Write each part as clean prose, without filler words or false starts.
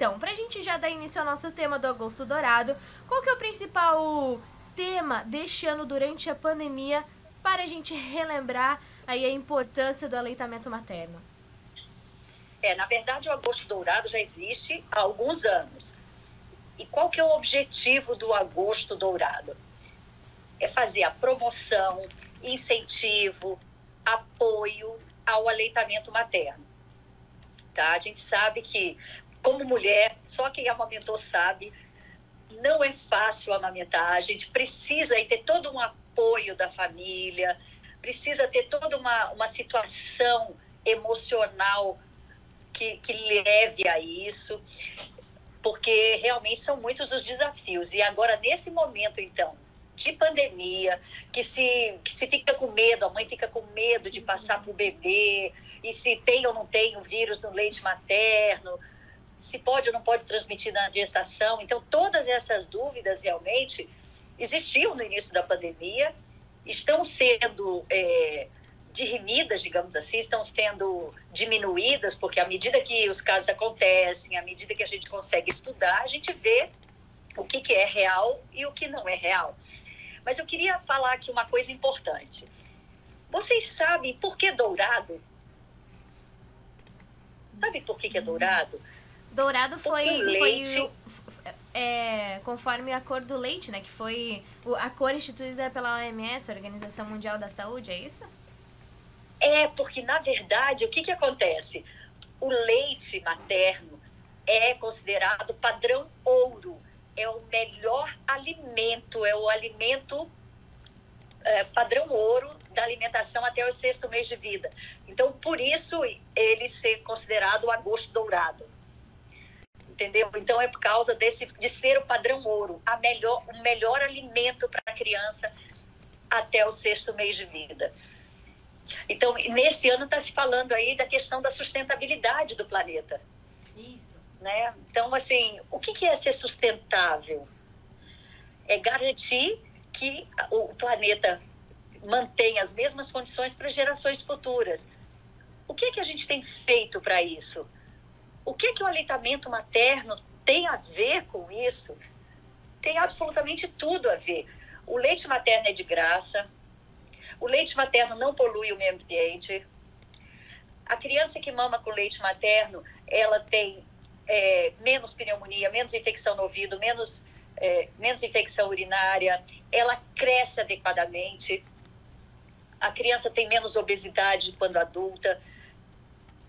Então, pra gente já dar início ao nosso tema do Agosto Dourado, qual que é o principal tema deste ano durante a pandemia para a gente relembrar aí a importância do aleitamento materno? Na verdade, o Agosto Dourado já existe há alguns anos. E qual que é o objetivo do Agosto Dourado? É fazer a promoção, incentivo, apoio ao aleitamento materno. Tá? A gente sabe que, como mulher, só quem amamentou sabe, não é fácil amamentar. A gente precisa ter todo um apoio da família, precisa ter toda uma situação emocional que leve a isso, porque realmente são muitos os desafios. E agora, nesse momento, então, de pandemia, que se fica com medo, a mãe fica com medo de passar para o bebê, e se tem ou não tem o vírus no leite materno, se pode ou não pode transmitir na gestação. Então, todas essas dúvidas realmente existiam no início da pandemia, estão sendo dirimidas, digamos assim, estão sendo diminuídas, porque à medida que os casos acontecem, à medida que a gente consegue estudar, a gente vê o que é real e o que não é real. Mas eu queria falar aqui uma coisa importante. Vocês sabem por que dourado? Sabe por que é dourado? Dourado foi conforme a cor do leite, né? Que foi a cor instituída pela OMS, Organização Mundial da Saúde, é isso? Porque, na verdade, o que acontece? O leite materno é considerado padrão ouro. É o melhor alimento, é o alimento padrão ouro da alimentação até o 6º mês de vida. Então, por isso, ele ser considerado o Agosto Dourado. Entendeu? Então, é por causa de ser o padrão ouro, o melhor alimento para a criança até o 6º mês de vida. Então, nesse ano está se falando aí da questão da sustentabilidade do planeta. Isso. Né? Então, assim, o que é ser sustentável? É garantir que o planeta mantenha as mesmas condições para gerações futuras. O que a gente tem feito para isso? O que o aleitamento materno tem a ver com isso? Tem absolutamente tudo a ver. O leite materno é de graça. O leite materno não polui o meio ambiente. A criança que mama com leite materno, ela tem menos pneumonia, menos infecção no ouvido, menos infecção urinária. Ela cresce adequadamente. A criança tem menos obesidade quando adulta.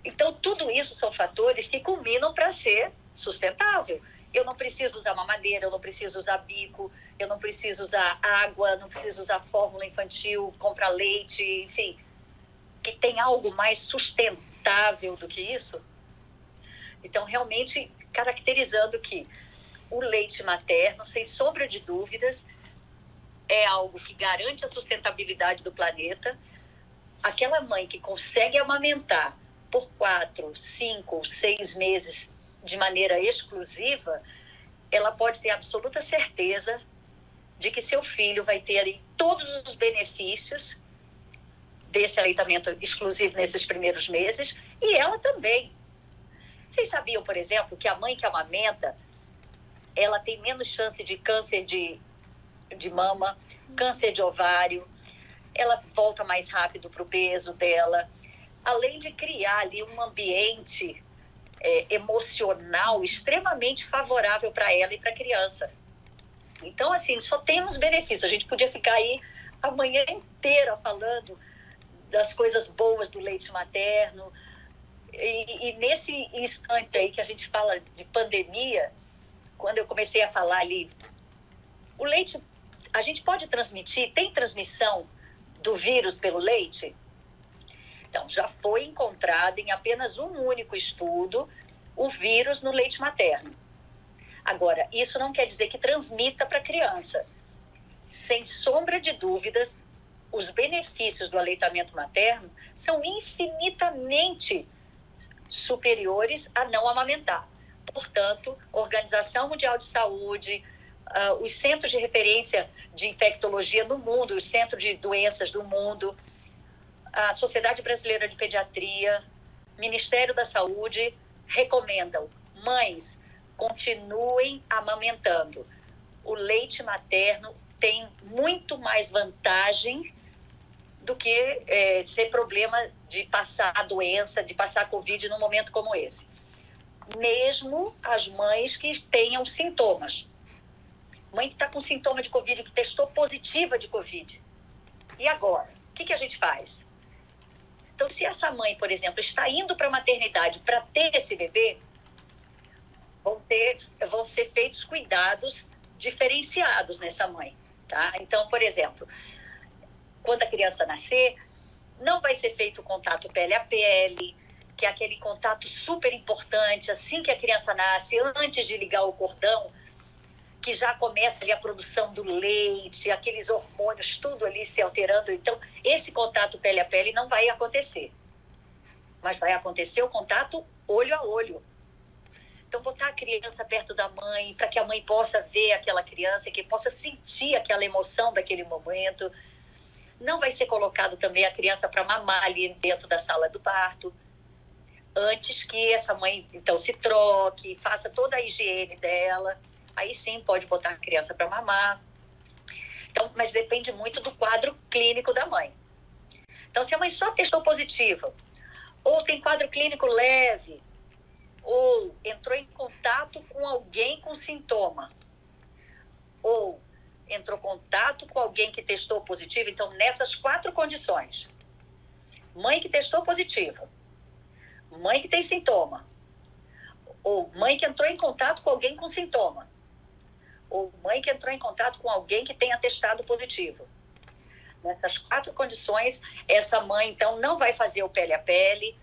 Então, tudo isso são fatores que culminam para ser sustentável. Eu não preciso usar mamadeira, eu não preciso usar bico, eu não preciso usar água, não preciso usar fórmula infantil, comprar leite, enfim. Que tem algo mais sustentável do que isso? Então, realmente, caracterizando que o leite materno, sem sombra de dúvidas, é algo que garante a sustentabilidade do planeta. Aquela mãe que consegue amamentar por 4, 5, 6 meses de maneira exclusiva, ela pode ter absoluta certeza de que seu filho vai ter ali todos os benefícios desse aleitamento exclusivo nesses primeiros meses, e ela também. Vocês sabiam, por exemplo, que a mãe que amamenta, ela tem menos chance de câncer de mama, câncer de ovário, ela volta mais rápido para o peso dela, além de criar ali um ambiente emocional extremamente favorável para ela e para a criança. Então, assim, só temos benefícios. A gente podia ficar aí a manhã inteira falando das coisas boas do leite materno. E nesse instante aí que a gente fala de pandemia, quando eu comecei a falar ali, o leite, a gente pode transmitir, tem transmissão do vírus pelo leite? Então, já foi encontrado em apenas um único estudo o vírus no leite materno. Agora, isso não quer dizer que transmita para a criança. Sem sombra de dúvidas, os benefícios do aleitamento materno são infinitamente superiores a não amamentar. Portanto, a Organização Mundial de Saúde, os centros de referência de infectologia no mundo, os centros de doenças do mundo, a Sociedade Brasileira de Pediatria, Ministério da Saúde, recomendam: mães, continuem amamentando. O leite materno tem muito mais vantagem do que ser problema de passar a doença, de passar a Covid num momento como esse. Mesmo as mães que tenham sintomas. Mãe que está com sintoma de Covid, que testou positiva de Covid. E agora? O que a gente faz? Então, se essa mãe, por exemplo, está indo para a maternidade para ter esse bebê, vão ser feitos cuidados diferenciados nessa mãe, tá? Então, por exemplo, quando a criança nascer, não vai ser feito contato pele a pele, que é aquele contato super importante, assim que a criança nasce, antes de ligar o cordão, que já começa ali a produção do leite, aqueles hormônios, tudo ali se alterando. Então, esse contato pele a pele não vai acontecer. Mas vai acontecer o contato olho a olho. Então, botar a criança perto da mãe, para que a mãe possa ver aquela criança, que possa sentir aquela emoção daquele momento. Não vai ser colocado também a criança para mamar ali dentro da sala do parto. Antes que essa mãe, então, se troque, faça toda a higiene dela. Aí sim pode botar a criança para mamar. Então, mas depende muito do quadro clínico da mãe. Então, se a mãe só testou positivo, ou tem quadro clínico leve, ou entrou em contato com alguém com sintoma, ou entrou em contato com alguém que testou positivo, então nessas 4 condições, mãe que testou positivo, mãe que tem sintoma, ou mãe que entrou em contato com alguém com sintoma, ou mãe que entrou em contato com alguém que tenha testado positivo. Nessas 4 condições, essa mãe, então, não vai fazer o pele a pele,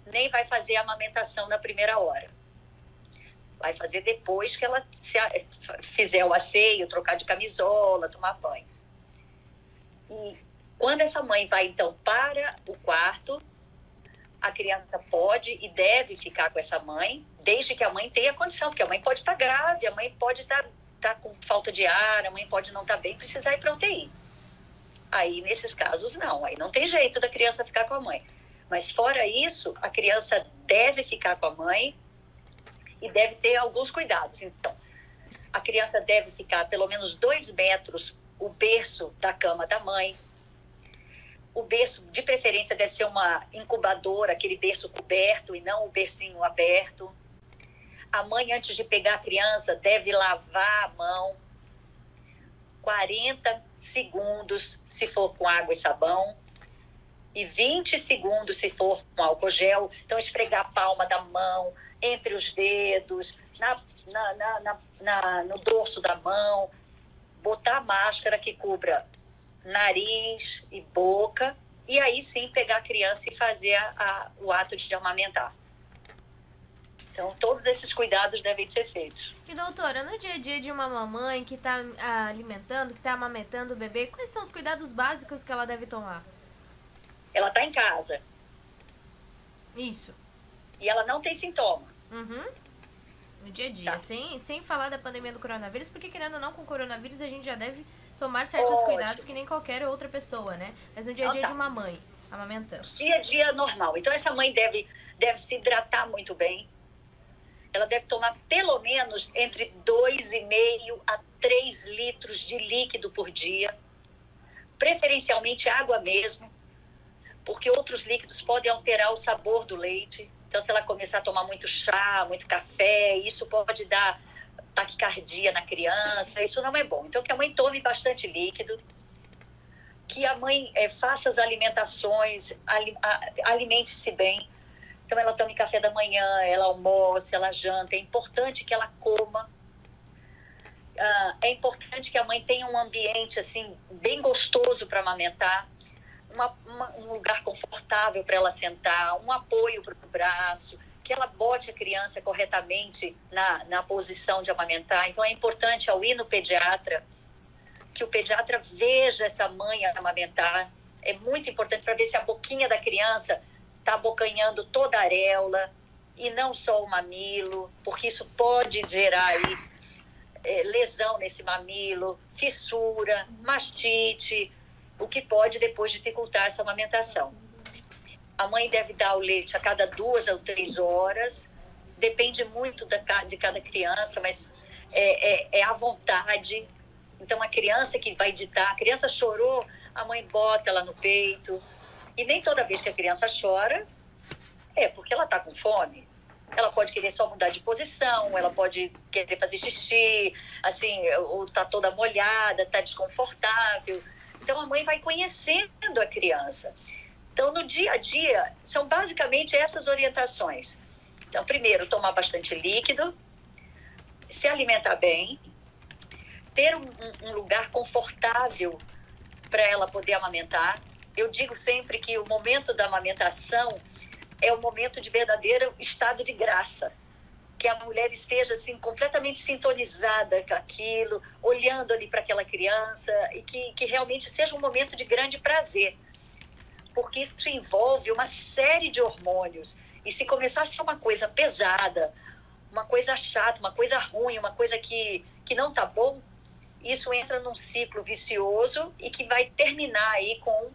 nem vai fazer a amamentação na primeira hora. Vai fazer depois que ela fizer o asseio, trocar de camisola, tomar banho. E quando essa mãe vai, então, para o quarto, a criança pode e deve ficar com essa mãe, desde que a mãe tenha condição, porque a mãe pode estar grave, a mãe pode estar com falta de ar, a mãe pode não estar bem, precisar ir para a UTI. Aí, nesses casos, não. Aí não tem jeito da criança ficar com a mãe. Mas, fora isso, a criança deve ficar com a mãe e deve ter alguns cuidados. Então, a criança deve ficar pelo menos 2 metros o berço da cama da mãe. O berço, de preferência, deve ser uma incubadora, aquele berço coberto e não o bercinho aberto. A mãe, antes de pegar a criança, deve lavar a mão 40 segundos, se for com água e sabão, e 20 segundos, se for com álcool gel. Então, esfregar a palma da mão, entre os dedos, no dorso da mão, botar a máscara que cubra nariz e boca, e aí sim pegar a criança e fazer o ato de amamentar. Então, todos esses cuidados devem ser feitos. E, doutora, no dia a dia de uma mamãe que está alimentando, que está amamentando o bebê, quais são os cuidados básicos que ela deve tomar? Ela está em casa. Isso. E ela não tem sintoma. Uhum. No dia a dia, Tá. sem falar da pandemia do coronavírus, porque querendo ou não, com o coronavírus a gente já deve tomar certos Ótimo. cuidados que nem qualquer outra pessoa, né? Mas no dia a dia de uma mãe, amamentando. Dia a dia normal. Então, essa mãe deve se hidratar muito bem. Ela deve tomar pelo menos entre 2,5 a 3 litros de líquido por dia. Preferencialmente água mesmo, porque outros líquidos podem alterar o sabor do leite. Então, se ela começar a tomar muito chá, muito café, isso pode dar taquicardia na criança. Isso não é bom. Então, que a mãe tome bastante líquido, que a mãe faça as alimentações, alimente-se bem. Então, ela tome café da manhã, ela almoce, ela janta. É importante que ela coma. É importante que a mãe tenha um ambiente assim, bem gostoso para amamentar. Um lugar confortável para ela sentar, um apoio para o braço, que ela bote a criança corretamente na posição de amamentar. Então, é importante, ao ir no pediatra, que o pediatra veja essa mãe amamentar. É muito importante para ver se a boquinha da criança está abocanhando toda a areola e não só o mamilo, porque isso pode gerar aí lesão nesse mamilo, fissura, mastite, o que pode depois dificultar essa amamentação. A mãe deve dar o leite a cada 2 ou 3 horas, depende muito de cada criança, mas é a vontade. Então, a criança que vai ditar, a criança chorou, a mãe bota ela no peito. E nem toda vez que a criança chora, é porque ela está com fome. Ela pode querer só mudar de posição, ela pode querer fazer xixi, assim, ou está toda molhada, está desconfortável. Então, a mãe vai conhecendo a criança. Então, no dia a dia, são basicamente essas orientações. Então, primeiro, tomar bastante líquido, se alimentar bem, ter um lugar confortável para ela poder amamentar. Eu digo sempre que o momento da amamentação é o momento de verdadeiro estado de graça, que a mulher esteja assim completamente sintonizada com aquilo, olhando ali para aquela criança e que realmente seja um momento de grande prazer, porque isso envolve uma série de hormônios. E se começar a ser uma coisa pesada, uma coisa chata, uma coisa ruim, uma coisa que não tá bom, isso entra num ciclo vicioso e que vai terminar aí com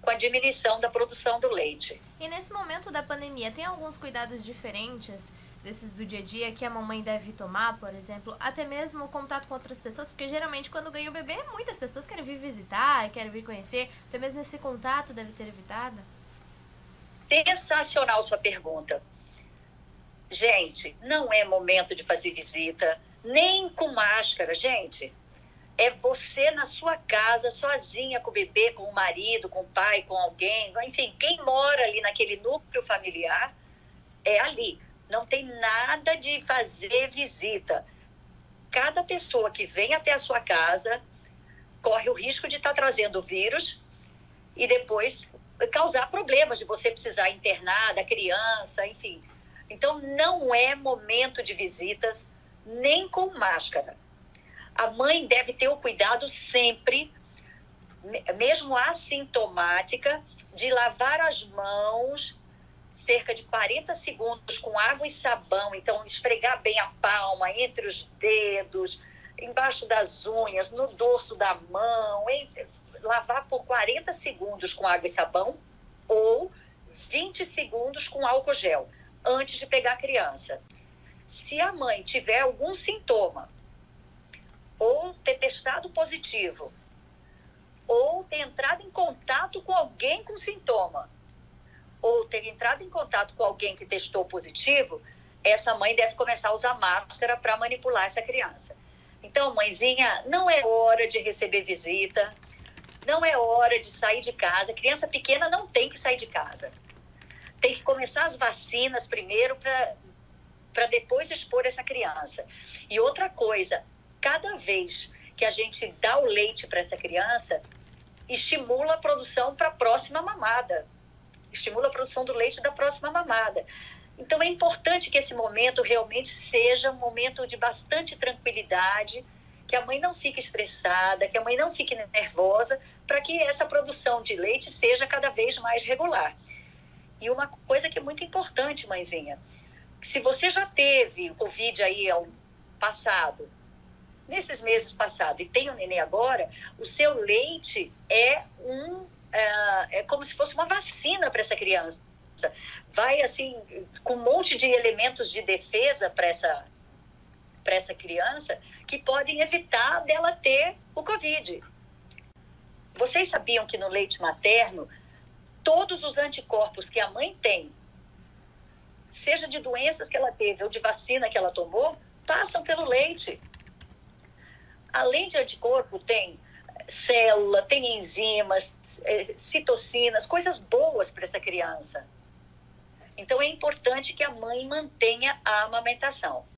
a diminuição da produção do leite. E nesse momento da pandemia, tem alguns cuidados diferentes desses do dia a dia que a mamãe deve tomar, por exemplo, até mesmo o contato com outras pessoas, porque geralmente quando ganha o bebê, muitas pessoas querem vir visitar, querem vir conhecer, até mesmo esse contato deve ser evitado? Sensacional sua pergunta. Gente, não é momento de fazer visita, nem com máscara, gente. É você na sua casa, sozinha com o bebê, com o marido, com o pai, com alguém. Enfim, quem mora ali naquele núcleo familiar é ali. Não tem nada de fazer visita. Cada pessoa que vem até a sua casa corre o risco de estar trazendo o vírus e depois causar problemas, de você precisar internar da criança, enfim. Então, não é momento de visitas, nem com máscara. A mãe deve ter o cuidado sempre, mesmo assintomática, de lavar as mãos cerca de 40 segundos com água e sabão. Então, esfregar bem a palma entre os dedos, embaixo das unhas, no dorso da mão. Lavar por 40 segundos com água e sabão ou 20 segundos com álcool gel, antes de pegar a criança. Se a mãe tiver algum sintoma, ou ter testado positivo, ou ter entrado em contato com alguém com sintoma, ou ter entrado em contato com alguém que testou positivo, essa mãe deve começar a usar máscara para manipular essa criança. Então, mãezinha, não é hora de receber visita, não é hora de sair de casa. Criança pequena não tem que sair de casa. Tem que começar as vacinas primeiro para depois expor essa criança. E outra coisa, cada vez que a gente dá o leite para essa criança, estimula a produção para a próxima mamada. Estimula a produção do leite da próxima mamada. Então, é importante que esse momento realmente seja um momento de bastante tranquilidade, que a mãe não fique estressada, que a mãe não fique nervosa, para que essa produção de leite seja cada vez mais regular. E uma coisa que é muito importante, mãezinha, se você já teve o Covid aí ao passado, nesses meses passados, e tem o neném agora, o seu leite é como se fosse uma vacina para essa criança. Vai, assim, com um monte de elementos de defesa para essa criança que podem evitar dela ter o Covid. Vocês sabiam que no leite materno, todos os anticorpos que a mãe tem, seja de doenças que ela teve ou de vacina que ela tomou, passam pelo leite. Além de anticorpo, tem célula, tem enzimas, citocinas, coisas boas para essa criança. Então, é importante que a mãe mantenha a amamentação.